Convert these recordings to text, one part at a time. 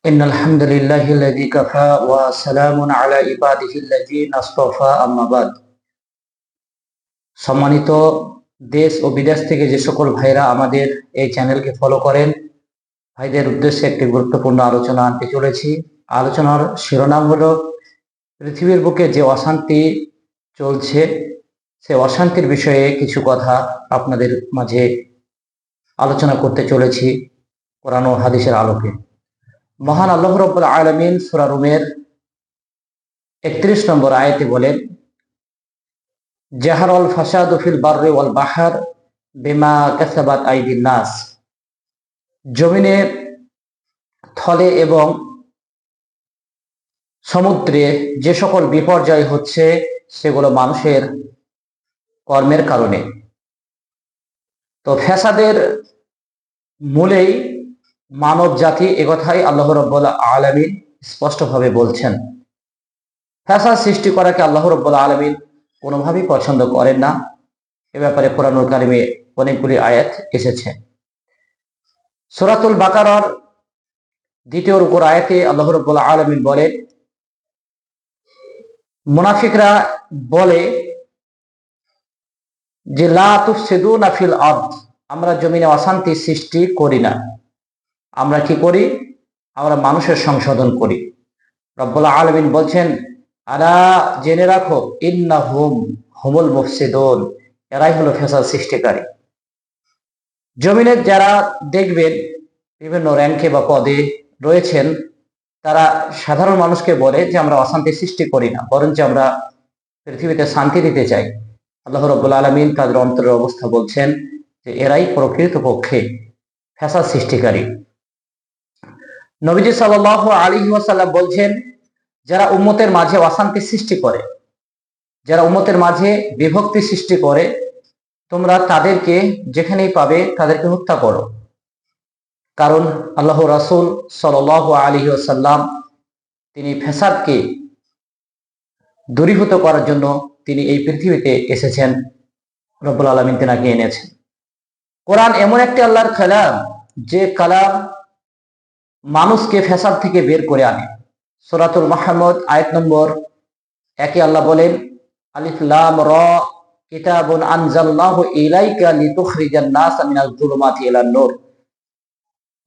إن الحمد لله الذي كفى وسلام على عباده الذين اصطفى أما بعد। সম্মানিত দেশ ও বিদেশ থেকে যে সকল ভাইরা আমাদের এই চ্যানেলকে ফলো করেন, ভাইদের উদ্দেশ্যে একটি গুরুত্বপূর্ণ আলোচনা আনতে চলেছি। আলোচনার শিরোনাম হলো পৃথিবীর বুকে যে অশান্তি চলছে সে অশান্তির বিষয়ে কিছু কথা আপনাদের মাঝে আলোচনা করতে চলেছি কোরআন ও হাদিসের আলোকে। মহান আল্লাহ রাব্বুল আলামিন সূরা রুমের 31 নম্বর আয়াতে বলেন, জাহারাল ফাসাদু ফিল বাররি ওয়াল বাহর বিমা কাসাবাত আইদিন নাস। জমিনের থলে এবং সমুদ্রে যে সকল বিপর্যয় হচ্ছে সেগুলো মানুষের কর্মের কারণে। তো ফ্যাসাদের মূলেই মানব জাতি, একথাই আল্লাহ রাব্বুল আলামিন স্পষ্টভাবে বলছেন। ফ্যাসাদ সৃষ্টি করাকে আল্লাহ রাব্বুল আলামিন কোনোভাবেই পছন্দ করেন না। এ ব্যাপারে কোরআনুল কারিমে অনেকগুলি আয়াত এসেছে। সূরাতুল বাকারার 2 রুকুর আয়াতে আল্লাহ রাব্বুল আলামিন বলেন, মুনাফিকরা বলে যে লা তুফসিদুনা ফিল আরদ, আমরা জমিনে অশান্তি সৃষ্টি করি না। আমরা কি করি? আমরা মানুষের সংশোধন করি। রব্বুল আলামিন বলছেন, আলা জেনে রাখো, ইন্নাহুম হুমুল মুফসিদুন, এরাই হলো ফ্যাসাদ সৃষ্টিকারী। জমিনের যারা দেখবেন বিভিন্ন র্যাঙ্কে বা পদে রয়েছেন, তারা সাধারণ মানুষকে বলে যে আমরা অশান্তি সৃষ্টি করি না, বরঞ্চ আমরা পৃথিবীতে শান্তি দিতে চাই। আল্লাহ রাব্বুল আলামিন তাদের অন্তরের অবস্থা বলছেন যে এরাই প্রকৃতপক্ষে ফ্যাসাদ সৃষ্টিকারী। নবীজি সাল্লাল্লাহু আলাইহি ওয়াসাল্লাম বলছেন, যারা উম্মতের মাঝে অশান্তি সৃষ্টি করে, যারা উম্মতের মাঝে বিভক্তি সৃষ্টি করে, তোমরা তাদেরকে যেখানেই পাবে তাদেরকে হত্যা করো। কারণ আল্লাহ রাসূল সাল্লাল্লাহু আলাইহি ওয়াসাল্লাম তিনি ফ্যাসাদকে দূরীভূত করার জন্য তিনি এই পৃথিবীতে এসেছেন। রব্বুল আলামিন তেনাকে এনেছেন। কোরআন এমন একটি আল্লাহর কালাম যে কালাম মানুষকে ফ্যাসাদ থেকে বের করে আনে। সূরাতুল মুহাম্মদ আয়াত নম্বর 1 আল্লাহ বলেন, আলিফ লাম র কিতাবুন আনজালনাহু ইলাইকা লিতুখরিজান নাস মিনাজ যুলুমাতি ইলান নূর।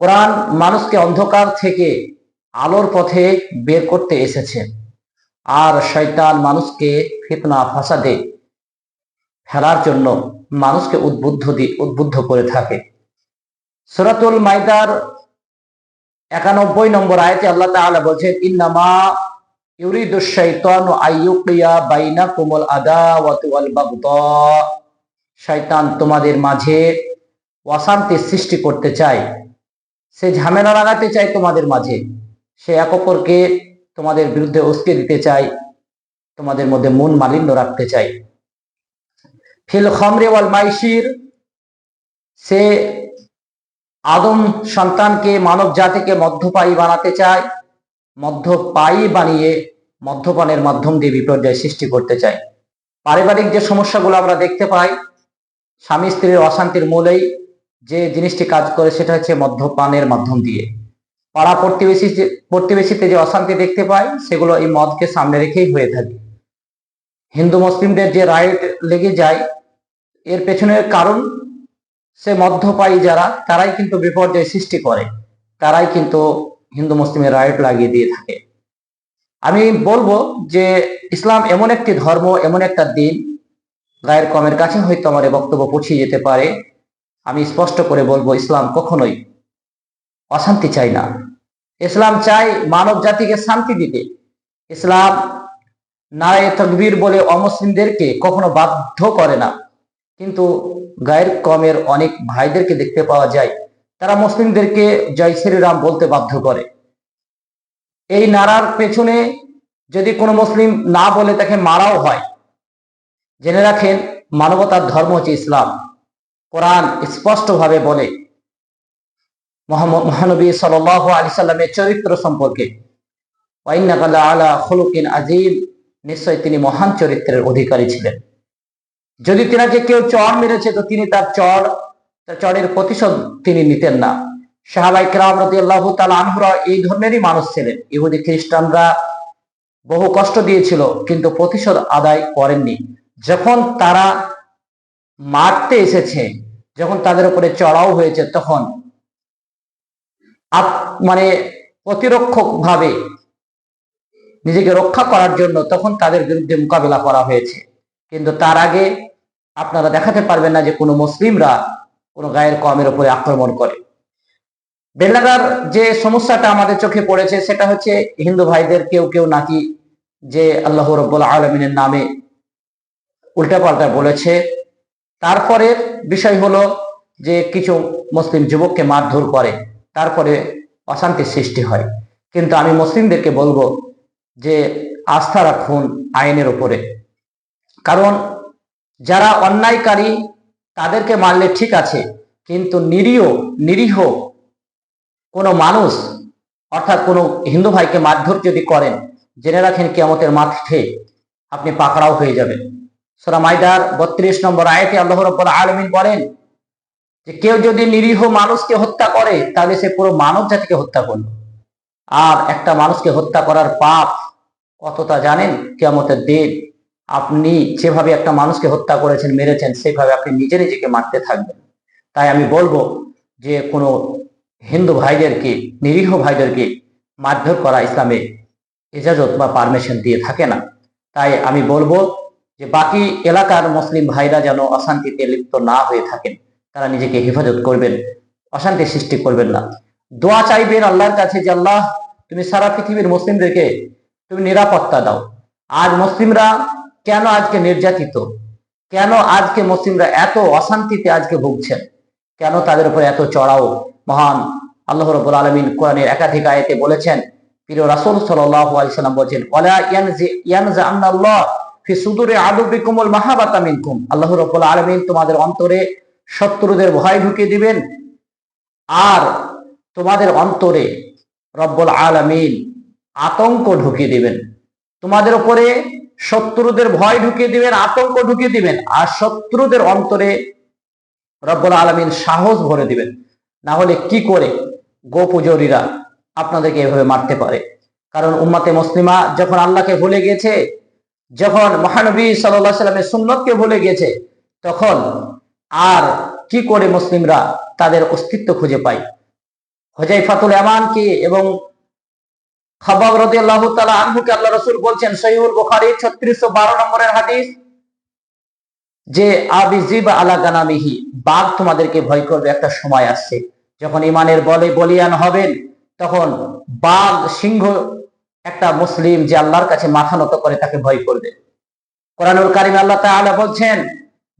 কোরআন মানুষকে অন্ধকার থেকে আলোর পথে বের করতে এসেছে, আর শয়তান মানুষকে ফিতনা ফাসাদে ফেলার জন্য মানুষকে উদ্বুদ্ধ করে থাকে। সূরাতুল মাইদার 91 নম্বর আয়াতে আল্লাহ তাআলা বলেন, ইন্নামা ইউরিদুশ শাইতানু আইয়ুকিয়া বাইনাকুমুল আদাওয়াতু ওয়াল বাগদা। শয়তান তোমাদের মাঝে অশান্তি সৃষ্টি করতে চায়, সে ঝামেলা লাগাতে চায় তোমাদের মাঝে, সে এক অপরকে তোমাদের বিরুদ্ধে উস্কে দিতে চায়, তোমাদের মধ্যে মন মালিন্য রাখতে চায়। ফিল খামরি ওয়াল মাইসির, সে আদম সন্তানকে, মানব জাতিকে মদ্যপায়ী বানাতে চায়, মদ্যপায়ী বানিয়ে মদ্যপানের মাধ্যম দিয়ে বিপর্যয় সৃষ্টি করতে চায়। পারিবারিক যে সমস্যাগুলো আমরা দেখতে পাই, স্বামী স্ত্রীর অশান্তির মূলেই যে জিনিসটি কাজ করে সেটা হচ্ছে মদ্যপানের মাধ্যম দিয়ে। পাড়া প্রতিবেশীতে যে অশান্তি দেখতে পাই সেগুলো এই মদকে সামনে রেখেই হয়ে থাকে। হিন্দু মুসলিমদের যে রাইট লেগে যায়, এর পেছনের কারণ সে মদ্যপায়ী যারা, তারাই কিন্তু বিপর্যয় সৃষ্টি করে, তারাই কিন্তু হিন্দু মুসলিমের রাইট লাগিয়ে দিয়ে থাকে। আমি বলবো যে ইসলাম এমন একটি ধর্ম, এমন একটা দিন, গায়ের কমের কাছে হয়তো আমার এই বক্তব্য পৌঁছে যেতে পারে। আমি স্পষ্ট করে বলবো, ইসলাম কখনোই অশান্তি চায় না। ইসলাম চায় মানব জাতিকে শান্তি দিতে। ইসলাম নারায়ে তাকবীর বলে অমুসলিমদেরকে কখনো বাধ্য করে না। কিন্তু গায়ের কমের অনেক ভাইদেরকে দেখতে পাওয়া যায়, তারা মুসলিমদেরকে জয় শ্রীরাম বলতে বাধ্য করে। এই নারার পেছনে যদি কোনো মুসলিম না বলে তাকে মারাও হয়। জেনে রাখেন, মানবতার ধর্ম হচ্ছে ইসলাম। কোরআন স্পষ্টভাবে বলে মহানবী সাল্লাল্লাহু আলাইহি সাল্লামের চরিত্র সম্পর্কে, ওয়া ইন্নাকা লাআলা খুলুকিন আযীম, নিশ্চয় তিনি মহান চরিত্রের অধিকারী ছিলেন। যদি তিনাকে কেউ চড় মেরেছে তো তিনি তার চড়ের প্রতিশোধ তিনি নিতেন না। সাহাবায়ে কেরাম রাদিয়াল্লাহু তাআলা আনহুরা এই ধরনেরই মানুষ ছিলেন। ইহুদি খ্রিস্টানরা বহু কষ্ট দিয়েছিল, কিন্তু প্রতিশোধ আদায় করেননি। যখন তারা মারতে এসেছে, যখন তাদের উপরে চড়াও হয়েছে, তখন মানে প্রতিরক্ষক ভাবে নিজেকে রক্ষা করার জন্য তখন তাদের বিরুদ্ধে মোকাবেলা করা হয়েছে। কিন্তু তার আগে আপনারা দেখাতে পারবেন না যে কোনো মুসলিমরা কোনো গায়ের কওমের উপরে আক্রমণ করে। বেলাগার যে সমস্যাটা আমাদের চোখে পড়েছে সেটা হচ্ছে হিন্দু ভাইদের কেউ কেউ নাকি যে আল্লাহ রাব্বুল আলামিনের নামে উল্টাপাল্টা বলেছে। তারপরে বিষয় হলো যে কিছু মুসলিম যুবককে মারধর করে, তারপরে অশান্তির সৃষ্টি হয়। কিন্তু আমি মুসলিমদেরকে বলবো যে আস্থা রাখুন আইনের উপরে। কারণ যারা অন্যায়কারী তাদেরকে মারলে ঠিক আছে, কিন্তু নিরীহ কোনো মানুষ অর্থাৎ কোনো হিন্দু ভাইকে মারধর যদি করেন, জেনে রাখেন কিয়ামতের মাঠে আপনি পাকড়াও হয়ে যাবেন। সূরা মাইদার 32 নম্বর আয়াতে আল্লাহ রাব্বুল আলামিন বলেন যে কেউ যদি নিরীহ মানুষকে হত্যা করে তাহলে সে পুরো মানব জাতিকে হত্যা করলো। আর একটা মানুষকে হত্যা করার পাপ কতটা জানেন? কিয়ামতের দিন আপনি যেভাবে একটা মানুষকে হত্যা করেছেন, মেরেছেন, সেভাবে আপনি নিজে নিজেকে মারতে থাকবেন। তাই আমি বলবো যে কোনো হিন্দু ভাইদেরকে, নিরীহ ভাইদেরকে মারধর করা ইসলামে ইজাজত বা পারমিশন দিয়ে থাকে না। তাই আমি বলবো যে বাকি এলাকার মুসলিম ভাইরা যেন অশান্তিতে লিপ্ত না হয়ে থাকেন, তারা নিজেকে হেফাজত করবেন, অশান্তি সৃষ্টি করবেন না। দোয়া চাইবেন আল্লাহর কাছে যে আল্লাহ তুমি সারা পৃথিবীর মুসলিমদেরকে তুমি নিরাপত্তা দাও। আজ মুসলিমরা কেন আজকে নির্যাতিত, কেন আজকে মুসলিমরা এত অশান্তিতে আজকে ভুগছেন, কেন তাদের উপর এত চড়াও? মহান আল্লাহ রাব্বুল আলামিন কোরআনের একাধিক আয়াতে বলেছেন, প্রিয় রাসূল সাল্লাল্লাহু আলাইহি সাল্লাম বলেছেন, ওয়ালা ইয়ানজাআন্নাল্লাহ ফি সুদুরি আদুবিকুমুল মাহাবাতা মিনকুম। আল্লাহ রাব্বুল আলামিন তোমাদের অন্তরে শত্রুদের ভয় ঢুকিয়ে দিবেন, আর তোমাদের অন্তরে রব্বুল আলামিন আতঙ্ক ঢুকিয়ে দিবেন। তোমাদের উপরে শত্রুদের ভয় ঢুকিয়ে দিবেন, আতঙ্ক ঢুকিয়ে দিবেন, আর শত্রুদের অন্তরে রব্বুল আলামিন সাহস ভরে দিবেন। না হলে কি করে গোপুজরীরা আপনাদেরকে এভাবে মারতে পারে? কারণ উম্মতে মুসলিমা যখন আল্লাহকে ভুলে গেছে, যখন মহানবী সাল্লাল্লাহু আলাইহি সাল্লামের সুন্নতকে ভুলে গেছে, তখন আর কি করে মুসলিমরা তাদের অস্তিত্ব খুঁজে পায়? হুযায়ফাতুল ইয়ামানকে এবং খাব্বাব রাদিয়াল্লাহু তাআলা আনহুকে আল্লাহ রাসূল বলছেন সহিহুল বুখারী 3612 নম্বরের হাদিস যে আবিজিব আলা গানামিহি, বাঘ তোমাদেরকে ভয় করবে। একটা সময় আসছে যখন ইমানের বলে বলিয়ান হবেন, তখন বাঘ, সিংহ একটা মুসলিম যে আল্লাহর কাছে মাথা নত করে তাকে ভয় করবে। কোরআনুল কারীমে আল্লাহ তাআলা বলছেন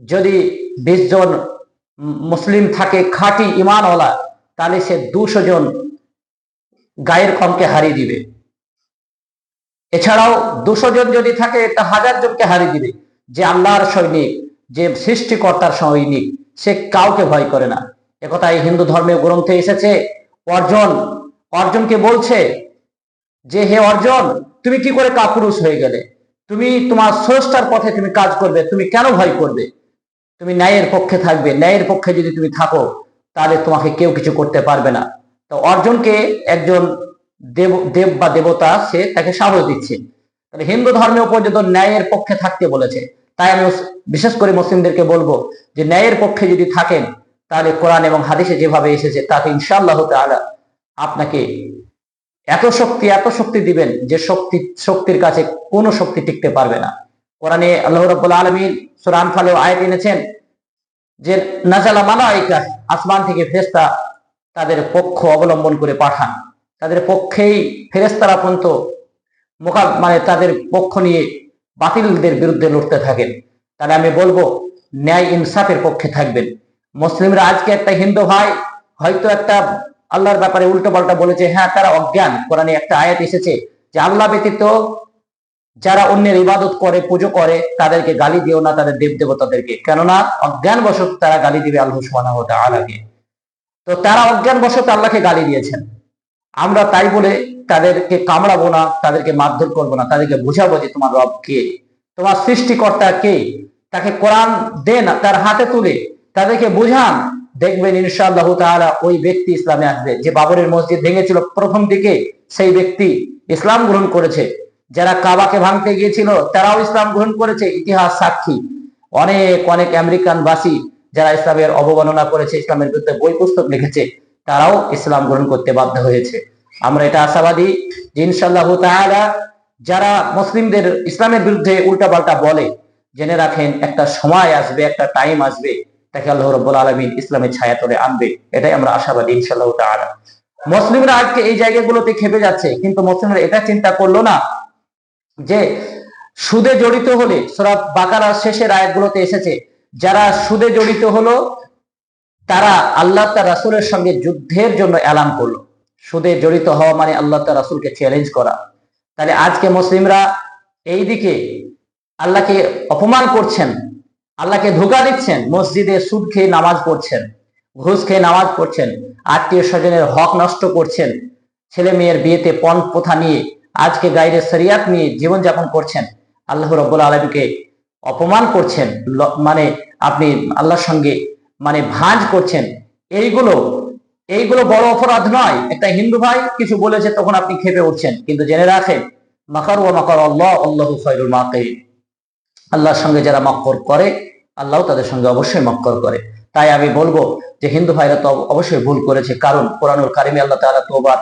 যদি 20 জন মুসলিম থাকে খাঁটি ঈমানওয়ালা, তাহলে সে 200 জন গায়ের কমকে হারিয়ে দিবে। এছাড়াও 200 জন যদি থাকে তা 1000 জনকে হারিয়ে দিবে। যে আল্লাহর সৈনিক, যে সৃষ্টিকর্তার সৈনিক, সে কাউকে ভয় করে না। একথা এই হিন্দু ধর্মীয় গ্রন্থে এসেছে। অর্জুনকে বলছে যে হে অর্জুন, তুমি কি করে কাপুরুষ হয়ে গেলে? তুমি তোমার স্রষ্টার পথে তুমি কাজ করবে, তুমি কেন ভয় করবে? তুমি ন্যায়ের পক্ষে থাকবে। ন্যায়ের পক্ষে যদি তুমি থাকো তাহলে তোমাকে কেউ কিছু করতে পারবে না। তো অর্জুনকে একজন দেব বা দেবতা সে তাকে সাহস দিচ্ছে। তাহলে হিন্দু ধর্মেও পর্যন্ত ন্যায়ের পক্ষে থাকতে বলেছে। তাই আমি বিশেষ করে মুসলিমদেরকে বলবো যে ন্যায়ের পক্ষে যদি থাকেন তাহলে কোরআন এবং হাদিসে যেভাবে এসেছে তাতে ইনশাআল্লাহ তাআলা আপনাকে এত শক্তি দিবেন যে শক্তির কাছে কোনো শক্তি টিকতে পারবে না। কোরআনে আল্লাহ রাব্বুল আলামিন সূরা আনফালে আয়াত এনেছেন যে নাযালা মালায়েকা, আসমান থেকে ফেরেশতা তাদের পক্ষ অবলম্বন করে পাঠান। তাদের পক্ষেই ফেরেশতারা পর্যন্ত মানে তাদের পক্ষ নিয়ে বাতিলদের বিরুদ্ধে লড়তে থাকেন। তাহলে আমি বলবো ন্যায় ইনসাফের পক্ষে থাকবেন। মুসলিমরা আজকে একটা হিন্দু ভাই হয়তো একটা আল্লাহর ব্যাপারে উল্টো পাল্টা বলেছে, হ্যাঁ তারা অজ্ঞান। কোরআনে একটা আয়াত এসেছে যে আল্লাহ ব্যতীত যারা অন্যের ইবাদত করে, পুজো করে, তাদেরকে গালি দিও না, তাদের দেব দেবতাদেরকে, কেননা অজ্ঞান বশত তারা গালি দিবে আল্লাহ সুবহানাহু ওয়া তাআলাকে। তো তারা অজ্ঞান বশত আল্লাহকে গালি দিয়েছেন। আমরা তাই বলে তাদেরকে কামড়াবো না, তাদেরকে মারধর করবো না, তাদেরকে বুঝাবো যে তোমার রব কে, তোমার সৃষ্টিকর্তা কে। তাকে কোরআন দেন তার হাতে তুলে তাদেরকে বুঝান দেখবেন ইনশাআল্লাহ তাআলা ওই ব্যক্তি ইসলামে আসবে। যে বাবরের মসজিদ ভেঙেছিল প্রথম দিকে, সেই ব্যক্তি ইসলাম গ্রহণ করেছে। যারা কাবাকে ভাঙতে গিয়েছিল তারাও ইসলাম গ্রহণ করেছে, ইতিহাস সাক্ষী। অনেক অনেক আমেরিকান বাসী যারা ইসলামের অবমাননা করেছে, ইসলামের বিরুদ্ধে বই পুস্তক লিখেছে, তারাও ইসলাম গ্রহণ করতে বাধ্য হয়েছে। আমরা এটা আশাবাদী যে ইনশাআল্লাহ তাআলা যারা মুসলিমদের ইসলামের বিরুদ্ধে উল্টাপাল্টা বলে, জেনে রাখেন একটা সময় আসবে, একটা টাইম আসবে, তাকে আল্লাহ রাব্বুল আলামিন ইসলামের ছায়াতলে আনবে। এটাই আমরা আশাবাদী ইনশাআল্লাহ তাআলা। মুসলিমরা আজকে এই জায়গাগুলোতে খেপে যাচ্ছে, কিন্তু মুসলিমরা এটা চিন্তা করলো না যে সুদে জড়িত হলে, সূরা বাকারার শেষের আয়াতগুলোতে এসেছে, যারা সুদে জড়িত হলো তারা আল্লাহ তার রাসূলের সঙ্গে যুদ্ধের জন্য এলান করলো। সুদে জড়িত হওয়া মানে আল্লাহ তার রাসূলকে চ্যালেঞ্জ করা। তাহলে আজকে মুসলিমরা এই দিকে আল্লাহকে অপমান করছেন, আল্লাহকে ধোঁকা দিচ্ছেন, মসজিদে সুদ খেয়ে নামাজ পড়ছেন, ঘুষ খেয়ে নামাজ পড়ছেন, আত্মীয় স্বজনের হক নষ্ট করছেন, ছেলে মেয়ের বিয়েতে পণ প্রথা নিয়ে, আজকে গায়রে শরিয়াত নিয়ে জীবনযাপন করছেন, আল্লাহ রাব্বুল আলামিনকে অপমান করছেন, মানে আপনি আল্লাহর সঙ্গে মানে ভাঁজ করছেন। এইগুলো এইগুলো বড় অপরাধ নয়। একটা হিন্দু ভাই কিছু বলেছে তখন আপনি খেপে উঠছেন, কিন্তু জেনে রাখেন মাকার ওয়া মাকার আল্লাহ আল্লাহু খায়রুল মাকিরিন। আল্লাহর সঙ্গে যারা মক্কর করে, আল্লাহ তাদের সঙ্গে অবশ্যই মক্কর করে। তাই আমি বলবো যে হিন্দু ভাইরা তো অবশ্যই ভুল করেছে, কারণ কোরআনুল কারিমে আল্লাহ তাআলা তওবার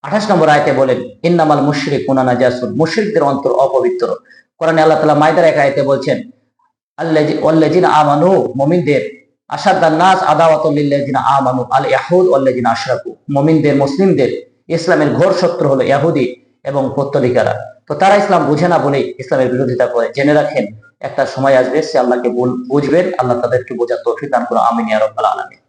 28 নম্বর আয়াতে বলেন ইন্নামাল মুশরিকুনা নাজাসুন, মুশরিকদের অন্তর অপবিত্র। কোরআনে আল্লাহ তাআলা মায়দার এক আয়াতে বলছেন আল্লাযিনা আমানু, মুমিনদের, আশাদ্দান নাস আদাওয়াতুল লিল্লাযিনা আমানু আল ইয়াহুদ ওয়াল্লাযিনা আশরাকু, মুমিনদের মুসলিমদের ইসলামের ঘোর শত্রু হলো ইহুদি এবং পত্তলিকারা। তো তারা ইসলাম বুঝে না বলেই ইসলামের বিরোধিতা করে। জেনে রাখেন একটা সময় আসবে সে আল্লাহকে বুঝবেন, আল্লাহ তাদেরকে বোঝার তৌফিক দান করুন। আমিন ইয়া রাব্বাল আলামিন।